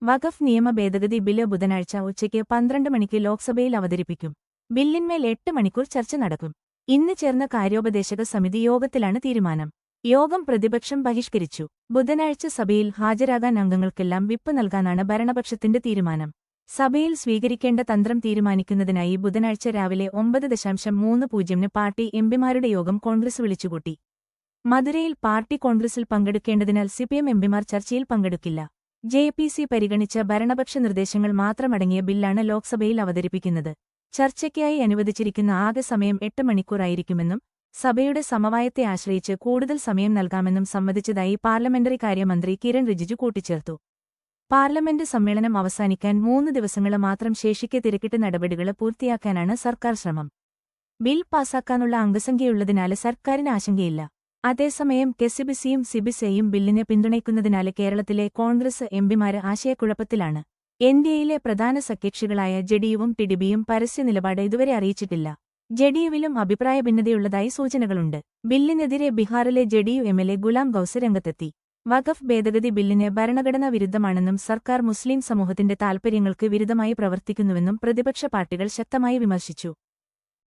വഖഫ് നിയമ ഭേദഗതി ബില്ല് ബുധനാഴ്ച ഉച്ചയ്ക്ക് 12 മണിക്ക് ലോക്സഭയിൽ അവതരിപ്പിക്കും. ബില്ലിന്മേൽ 8 മണിക്കൂർ ചർച്ച നടക്കും. ഇന്ന് ചേർന്ന കാര്യോപദേശക സമിതി യോഗത്തിലാണ് തീരുമാനം. യോഗം പ്രതിപക്ഷം ബഹിഷ്കരിച്ചു. ബുധനാഴ്ച സഭയിൽ ഹാജരാകാൻ അംഗങ്ങൾക്കെല്ലാം വിപ്പ് നൽകാനാണ് ഭരണപക്ഷത്തിന്റെ തീരുമാനം. സഭയിൽ സ്വീകരിക്കേണ്ട തന്ത്രം തീരുമാനിക്കുന്നതിനായി ബുധനാഴ്ച രാവിലെ 9:30 പാർട്ടി എംപിമാരുടെ യോഗം കോൺഗ്രസ് വിളിച്ചുകൂട്ടി. മധുരയിൽ പാർട്ടി കോൺഗ്രസിൽ പങ്കെടുക്കേണ്ടതിനാൽ സിപിഎം എംപിമാർ ചർച്ചയിൽ പങ്കെടുക്കില്ല. ജെപിസി പരിഗണിച്ച ഭരണപക്ഷ നിർദ്ദേശങ്ങൾ മാത്രമടങ്ങിയ ബില്ലാണ് ലോക്സഭയിൽ അവതരിപ്പിക്കുന്നത്. ചർച്ചയ്ക്കായി അനുവദിച്ചിരിക്കുന്ന ആകെ സമയം 8 മണിക്കൂറായിരിക്കുമെന്നും സഭയുടെ സമവായത്തെ ആശ്രയിച്ച് കൂടുതൽ സമയം നൽകാമെന്നും സമ്മതിച്ചതായി പാർലമെന്ററി കാര്യമന്ത്രി കിരൺ റിജിജു കൂട്ടിച്ചേർത്തു. പാർലമെന്റ് സമ്മേളനം അവസാനിക്കാൻ 3 ദിവസങ്ങൾ മാത്രം ശേഷിക്കെ തിരക്കിട്ട് നടപടികൾ പൂർത്തിയാക്കാനാണ് സർക്കാർ ശ്രമം. ബിൽ പാസാക്കാനുള്ള അംഗസംഖ്യയുള്ളതിനാല് സർക്കാരിന് ആശങ്കയില്ല. അതേസമയം കെസിബിസിയും സിബിസെയും ബില്ലിനെ പിന്തുണയ്ക്കുന്നതിനാല് കേരളത്തിലെ കോൺഗ്രസ് എംപിമാര് ആശയക്കുഴപ്പത്തിലാണ്. എൻഡിഎയിലെ പ്രധാന സഖ്യകക്ഷികളായ ജെഡിയുവും ടിഡിപിയും പരസ്യ നിലപാട് ഇതുവരെ അറിയിച്ചിട്ടില്ല. ജെഡിയുവിലും അഭിപ്രായ ഭിന്നതയുള്ളതായി സൂചനകളുണ്ട്. ബില്ലിനെതിരെ ബിഹാറിലെ ജെഡിയു എംഎൽഎ ഗുലാം ഗൌസ് രംഗത്തെത്തി. വഖഫ് ഭേദഗതി ബില്ലിന് ഭരണഘടനാ വിരുദ്ധമാണെന്നും സർക്കാർ മുസ്ലിം സമൂഹത്തിന്റെ താൽപര്യങ്ങൾക്ക് വിരുദ്ധമായി പ്രവർത്തിക്കുന്നുവെന്നും പ്രതിപക്ഷ പാർട്ടികൾ ശക്തമായി വിമർശിച്ചു.